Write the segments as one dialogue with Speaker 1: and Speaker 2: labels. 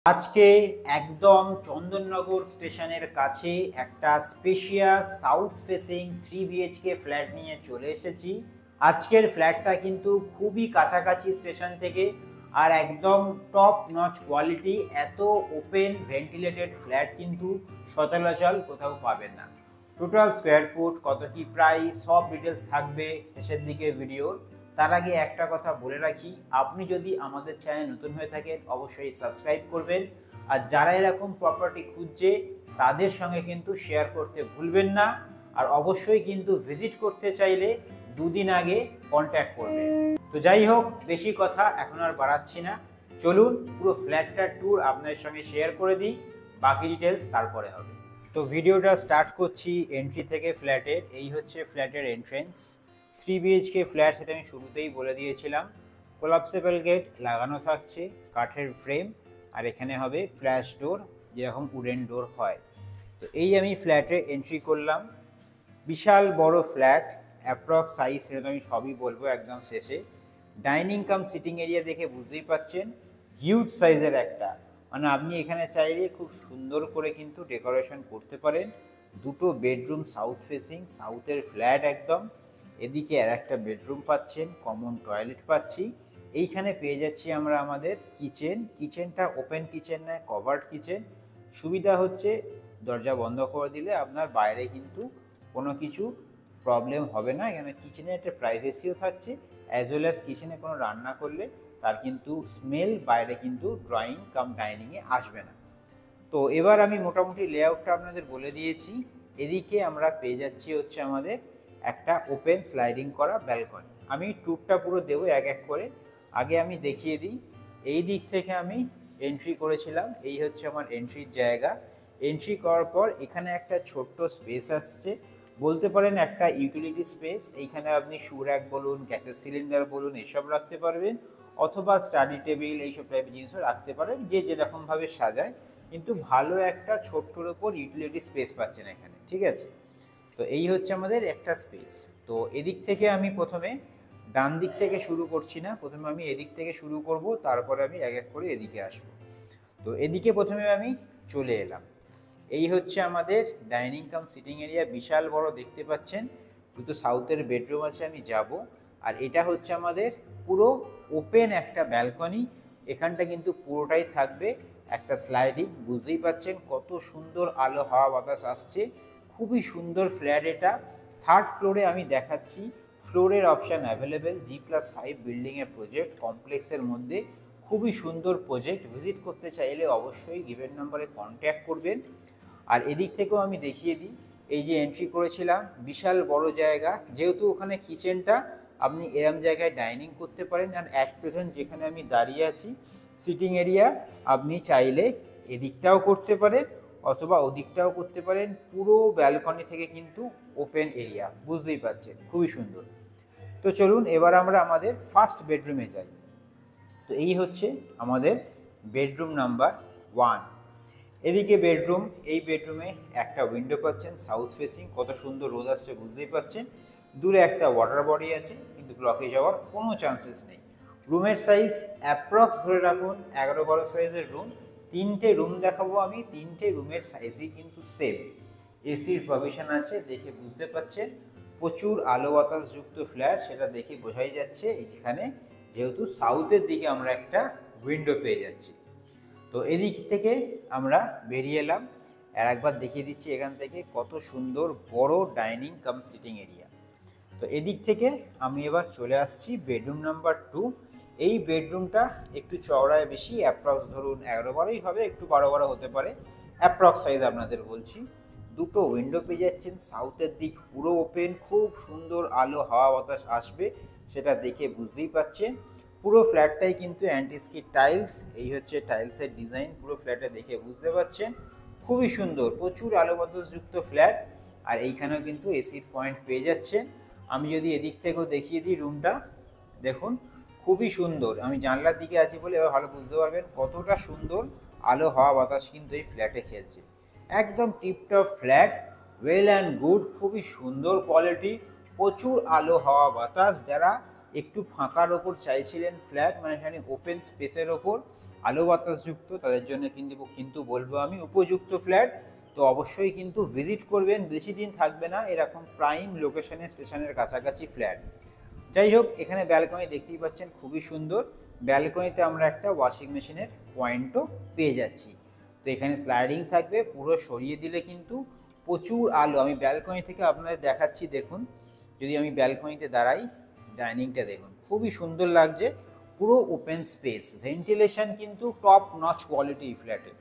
Speaker 1: আজকে একদম চন্দননগর স্টেশনের কাছে একটা spacious south facing 3 BHK flat নিয়ে চলে এসেছি। আজকের ফ্ল্যাটটা কিন্তু খুবই কাছাকাছি স্টেশন থেকে, আর একদম টপ নচ কোয়ালিটি। এত ওপেন ভেন্টিলেটেড ফ্ল্যাট কিন্তু সচরাচর কোথাও পাবেন না। টোটাল স্কোয়ার ফুট, কত কি প্রাইস, সব ডিটেলস থাকবে শেষের দিকে ভিডিওর। তার আগে একটা কথা বলে রাখি, আপনি যদি আমাদের চ্যানেল নতুন হয়ে থাকেন অবশ্যই সাবস্ক্রাইব করবেন, আর যারা এরকম প্রপার্টি খুঁজছে তাদের সঙ্গে কিন্তু শেয়ার করতে ভুলবেন না। আর অবশ্যই কিন্তু ভিজিট করতে চাইলে দুদিন আগে কন্ট্যাক্ট করবেন। তো যাই হোক, বেশি কথা এখন আর বাড়াচ্ছি না, চলুন পুরো ফ্ল্যাটটার ট্যুর আপনাদের সঙ্গে শেয়ার করে দিই, বাকি ডিটেলস তারপরে হবে। তো ভিডিওটা স্টার্ট করছি এন্ট্রি থেকে ফ্ল্যাটের। এই হচ্ছে ফ্ল্যাটের এন্ট্রেন্স। 3 BHK ফ্ল্যাট, সেটা আমি শুরুতেই বলে দিয়েছিলাম। কোলাপসেবল গেট লাগানো থাকছে, কাঠের ফ্রেম, আর এখানে হবে ফ্ল্যাশ ডোর, যেরকম উডেন ডোর হয়। তো এই আমি ফ্ল্যাটে এন্ট্রি করলাম। বিশাল বড় ফ্ল্যাট, অ্যাপ্রক্স সাইজ সেটা আমি সবই বলবো একদম শেষে। ডাইনিং কাম সিটিং এরিয়া দেখে বুঝতেই পাচ্ছেন হিউজ সাইজের একটা, মানে আপনি এখানে চাইলে খুব সুন্দর করে কিন্তু ডেকোরেশন করতে পারেন। দুটো বেডরুম সাউথ ফেসিং, সাউথের ফ্ল্যাট একদম। এদিকে আর একটা বেডরুম পাচ্ছেন, কমন টয়লেট পাচ্ছি। এইখানে পেয়ে যাচ্ছি আমরা আমাদের কিচেনটা ওপেন কিচেন নয়, কভার্ড কিচেন। সুবিধা হচ্ছে দরজা বন্ধ করে দিলে আপনার বাইরে কিন্তু কোনো কিছু প্রবলেম হবে না। এখানে কিচেনে একটা প্রাইভেসিও থাকছে, অ্যাজ ওয়েল অ্যাজ কিচেনে কোনো রান্না করলে তার কিন্তু স্মেল বাইরে কিন্তু ড্রয়িং কাম ডাইনিংয়ে আসবে না। তো এবার আমি মোটামুটি লেআউটটা আপনাদের বলে দিয়েছি। এদিকে আমরা পেয়ে যাচ্ছি হচ্ছে আমাদের একটা ওপেন স্লাইডিং করা ব্যালকনি। আমি ট্যুরটা পুরো দেবো এক এক করে, আগে আমি দেখিয়ে দিই। এই দিক থেকে আমি এন্ট্রি করেছিলাম, এই হচ্ছে আমার এন্ট্রির জায়গা। এন্ট্রি করার পর এখানে একটা ছোট্ট স্পেস আসছে, বলতে পারেন একটা ইউটিলিটি স্পেস। এইখানে আপনি শু র্যাক বলুন, গ্যাসের সিলিন্ডার বলুন, এসব রাখতে পারবেন, অথবা স্টাডি টেবিল এইসব টাইপের জিনিসও রাখতে পারেন, যে যেরকমভাবে সাজায়। কিন্তু ভালো একটা ছোট্টর ওপর ইউটিলিটি স্পেস পাচ্ছেন এখানে, ঠিক আছে। তো এই হচ্ছে আমাদের একটা স্পেস। তো এদিক থেকে আমি প্রথমে ডান দিক থেকে শুরু করছি না, প্রথমে আমি এদিক থেকে শুরু করব, তারপরে আমি এক এক করে এদিকে আসব। তো এদিকে প্রথমে আমি চলে এলাম। এই হচ্ছে আমাদের ডাইনিং কাম সিটিং এরিয়া, বিশাল বড় দেখতে পাচ্ছেন। দুটো সাউথের বেডরুম আছে, আমি যাব। আর এটা হচ্ছে আমাদের পুরো ওপেন একটা ব্যালকনি। এখানটা কিন্তু পুরোটাই থাকবে একটা স্লাইডিং, বুঝতেই পাচ্ছেন কত সুন্দর আলো হাওয়া বাতাস আসছে। খুবই সুন্দর ফ্ল্যাট এটা। থার্ড ফ্লোরে আমি দেখাচ্ছি, ফ্লোরের অপশান অ্যাভেলেবেল। G+5 বিল্ডিংয়ের প্রজেক্ট, কমপ্লেক্সের মধ্যে খুবই সুন্দর প্রজেক্ট। ভিজিট করতে চাইলে অবশ্যই গিভেন নম্বরে কন্ট্যাক্ট করবেন। আর এদিক থেকেও আমি দেখিয়ে দিই, এই যে এন্ট্রি করেছিলাম, বিশাল বড় জায়গা। যেহেতু ওখানে কিচেনটা, আপনি এরম জায়গায় ডাইনিং করতে পারেন। আর অ্যাট প্রেজেন্ট যেখানে আমি দাঁড়িয়ে আছি সিটিং এরিয়া, আপনি চাইলে এদিকটাও করতে পারেন অথবা ওদিকটাও করতে পারেন। পুরো ব্যালকনি থেকে কিন্তু ওপেন এরিয়া, বুঝতেই পারছেন, খুবই সুন্দর। তো চলুন এবার আমরা আমাদের ফার্স্ট বেডরুমে যাই। তো এই হচ্ছে আমাদের বেডরুম নাম্বার 1। এদিকে বেডরুম, এই বেডরুমে একটা উইন্ডো পাচ্ছেন সাউথ ফেসিং, কত সুন্দর রোদ আসছে বুঝতেই পাচ্ছেন। দূরে একটা ওয়াটার বডি আছে, কিন্তু ব্লকে যাওয়ার কোনো চান্সেস নেই। রুমের সাইজ অ্যাপ্রক্স ধরে রাখুন 11-12 সাইজের রুম। তিনটে রুম দেখাবো আমি, তিনটে রুমের সাইজই কিন্তু সেম। এসির প্রভিশন আছে, দেখে বুঝতে পাচ্ছেন। প্রচুর আলো বাতাসযুক্ত ফ্ল্যাট, সেটা দেখে বোঝাই যাচ্ছে এখানে, যেহেতু সাউথের দিকে আমরা একটা উইন্ডো পেয়ে যাচ্ছি। তো এদিক থেকে আমরা বেরিয়ে এলাম। আর একবার দেখিয়ে দিচ্ছি এখান থেকে কত সুন্দর বড় ডাইনিং কাম সিটিং এরিয়া। তো এদিক থেকে আমি এবার চলে আসছি বেডরুম নাম্বার 2। এই বেডরুমটা একটু চওড়ায় বেশি, অ্যাপ্রক্স ধরুন 11-12ই হবে, একটু 12-12 হতে পারে, অ্যাপ্রক্স সাইজ আপনাদের বলছি। দুটো উইন্ডো পেয়ে যাচ্ছেন, সাউথের দিক পুরো ওপেন, খুব সুন্দর আলো হাওয়া বাতাস আসবে, সেটা দেখে বুঝতেই পাচ্ছেন। পুরো ফ্ল্যাটটাই কিন্তু অ্যান্টিস্কিড টাইলস, এই হচ্ছে টাইলসের ডিজাইন, পুরো ফ্ল্যাটে দেখে বুঝতে পাচ্ছেন। খুবই সুন্দর, প্রচুর আলো বাতাসযুক্ত ফ্ল্যাট। আর এইখানেও কিন্তু এসির পয়েন্ট পেয়ে যাচ্ছেন। আমি যদি এদিক থেকেও দেখিয়ে দিই রুমটা, দেখুন খুবই সুন্দর। আমি জানলার দিকে আছি বলে এবার ভালো বুঝতে পারবেন কতটা সুন্দর আলো হাওয়া বাতাস কিন্তু এই ফ্ল্যাটে খেলছে। একদম tiptop flat, well and good, খুবই সুন্দর কোয়ালিটি, প্রচুর আলো হাওয়া বাতাস। যারা একটু ফাঁকার ওপর চাইছিলেন ফ্ল্যাট, মানে এখানে ওপেন স্পেসের ওপর আলো বাতাসযুক্ত, তাদের জন্য কিন্তু বলবো আমি উপযুক্ত ফ্ল্যাট। তো অবশ্যই কিন্তু ভিজিট করবেন, বেশি দিন থাকবে না, এরকম প্রাইম লোকেশনে স্টেশনের কাছাকাছি ফ্ল্যাট। যাই হোক, এখানে ব্যালকনি দেখতেই পাচ্ছেন খুবই সুন্দর। ব্যালকনিতে আমরা একটা ওয়াশিং মেশিনের পয়েন্টও পেয়ে যাচ্ছি। তো এখানে স্লাইডিং থাকবে, পুরো সরিয়ে দিলে কিন্তু প্রচুর আলো। আমি ব্যালকনি থেকে আপনাদের দেখাচ্ছি, দেখুন যদি আমি ব্যালকনিতে দাঁড়াই, ডাইনিংটা দেখুন খুবই সুন্দর লাগছে, পুরো ওপেন স্পেস, ভেন্টিলেশন কিন্তু টপ নচ কোয়ালিটি ফ্ল্যাটে।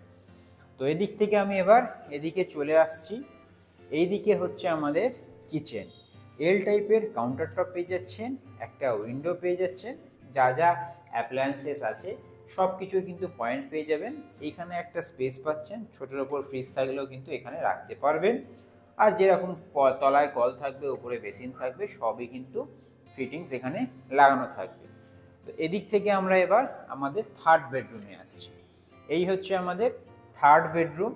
Speaker 1: তো এদিক থেকে আমি এবার এদিকে চলে আসছি। এইদিকে হচ্ছে আমাদের কিচেন, এল টাইপের কাউন্টার টপ পেয়ে যাচ্ছেন, একটা উইন্ডো পেয়ে যাচ্ছেন, যা যা অ্যাপ্লায়েন্সেস আছে সব কিছুর কিন্তু পয়েন্ট পেয়ে যাবেন। এইখানে একটা স্পেস পাচ্ছেন, ছোটোর ওপর ফ্রিজ থাকলেও কিন্তু এখানে রাখতে পারবেন। আর যেরকম তলায় কল থাকবে, উপরে বেসিন থাকবে, সবই কিন্তু ফিটিংস এখানে লাগানো থাকবে। তো এদিক থেকে আমরা এবার আমাদের থার্ড বেডরুমে আসছি। এই হচ্ছে আমাদের থার্ড বেডরুম।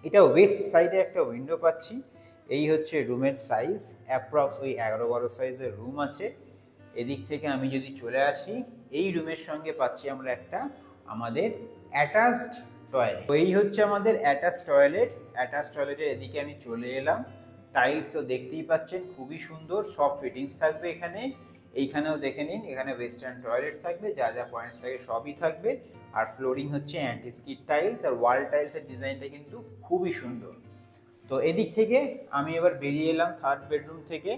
Speaker 1: এটা ওয়েস্ট সাইডে একটা উইন্ডো পাচ্ছি। এই হচ্ছে রুমের সাইজ, অ্যাপ্রক্স ওই 11-12 সাইজের রুম আছে। এদিক থেকে আমি যদি চলে আসি, এই রুমের সঙ্গে পাচ্ছি আমরা একটা আমাদের অ্যাটাচড টয়লেট। তো এই হচ্ছে আমাদের অ্যাটাচড টয়লেট। অ্যাটাচড টয়লেটের এদিকে আমি চলে এলাম। টাইলস তো দেখতেই পাচ্ছেন খুবই সুন্দর, সব ফিটিংস থাকবে এখানে। এইখানেও দেখে নিন, এখানে ওয়েস্টার্ন টয়লেট থাকবে, যা যা পয়েন্টস থাকে সবই থাকবে। আর ফ্লোরিং হচ্ছে অ্যান্টি স্কিড টাইলস, আর ওয়াল টাইলসের ডিজাইনটা কিন্তু খুবই সুন্দর। তো এদিক থেকে আমি এবার বেরিয়ে এলাম থার্ড বেডরুম থেকে।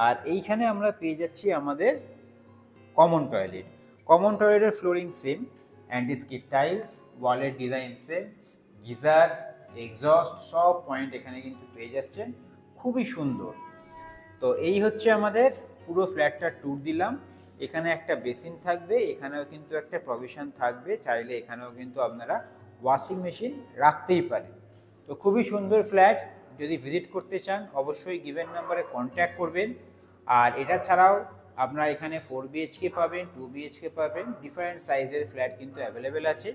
Speaker 1: আর এইখানে আমরা পেয়ে যাচ্ছি আমাদের কমন টয়লেট। কমন টয়লেটের flooring same, anti skid tiles, ওয়ালের ডিজাইন সেম, গিজার, এক্সস্ট সব পয়েন্ট এখানে কিন্তু পেয়ে যাচ্ছেন, খুবই সুন্দর। তো এই হচ্ছে আমাদের পুরো ফ্ল্যাটটা ট্যুর দিলাম। এখানে একটা বেসিন থাকবে, এখানেও কিন্তু একটা প্রভিশন থাকবে, চাইলে এখানেও কিন্তু আপনারা ওয়াশিং মেশিন রাখতেই পারেন। তো খুবই সুন্দর ফ্ল্যাট, যদি ভিজিট করতে চান অবশ্যই গিভেন নাম্বারে কন্ট্যাক্ট করবেন। আর এটা ছাড়াও আপনারা এখানে 4 BHK পাবেন, 2 BHK পাবেন, ডিফারেন্ট সাইজের ফ্ল্যাট কিন্তু অ্যাভেলেবেল আছে।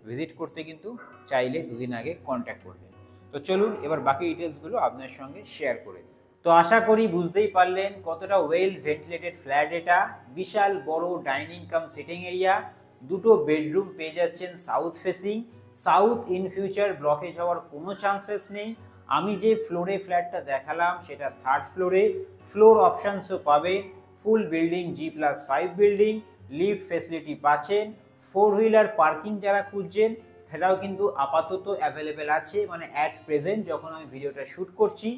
Speaker 1: ভিজিট করতে কিন্তু চাইলে 2 দিন আগে কন্ট্যাক্ট করবেন। তো চলুন এবার বাকি ডিটেলসগুলো আপনার সঙ্গে শেয়ার করে দিই। তো আশা করি বুঝতেই পারলেন কতটা ওয়েল ভেন্টিলেটেড ফ্ল্যাট এটা। বিশাল বড় ডাইনিং কাম সিটিং এরিয়া, দুটো বেডরুম পেয়ে যাচ্ছেন south facing. South in future blockage হওয়ার কোনো চান্সেস নেই। আমি যে ফ্লোরে ফ্ল্যাটটা দেখালাম সেটা থার্ড ফ্লোরে, ফ্লোর অপশানসও পাবে, full building G+5 building, lift facility পাচ্ছেন। 4 হুইলার পার্কিং যারা খুঁজছেন সেটাও কিন্তু আপাতত অ্যাভেলেবেল আছে, মানে অ্যাট প্রেজেন্ট যখন আমি ভিডিওটা শ্যুট করছি।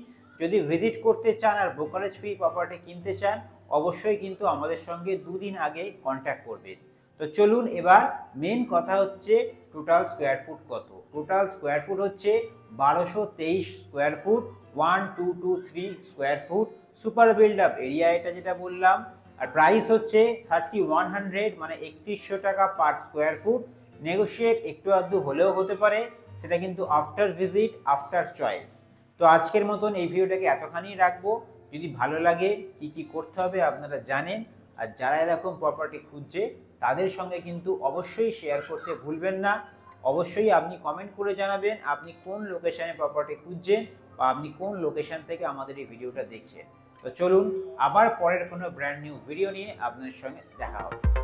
Speaker 1: যদি ভিজিট করতে চান আর ব্রোকারেজ ফ্রি প্রপার্টি কিনতে চান অবশ্যই কিন্তু আমাদের সঙ্গে 2 দিন আগে কন্ট্যাক্ট করবেন। তো চলুন এবার মেন কথা হচ্ছে টোটাল স্কোয়ার ফুট কত। টোটাল স্কোয়ার ফুট হচ্ছে 1223 square foot, 1223 square foot. Super build up area এটা যেটা বললাম। আর প্রাইস হচ্ছে 3100, মানে 3100 টাকা পার স্কোয়ার ফুট। নেগোশিয়েট একটু আধটু হলেও হতে পারে, সেটা কিন্তু আফটার ভিজিট, আফটার চয়েস। তো আজকের মতন এই ভিডিওটাকে এতখানি রাখবো। যদি ভালো লাগে কি কি করতে হবে আপনারা জানেন। আর যারা এরকম প্রপার্টি খুঁজছে তাদের সঙ্গে কিন্তু অবশ্যই শেয়ার করতে ভুলবেন না। অবশ্যই আপনি কমেন্ট করে জানাবেন আপনি কোন লোকেশনে প্রপার্টি খুঁজছেন বা আপনি কোন লোকেশন থেকে আমাদের এই ভিডিওটা দেখছেন। তো চলুন আবার পরের কোনো ব্র্যান্ড নিউ ভিডিও নিয়ে আপনাদের সঙ্গে দেখা হবে।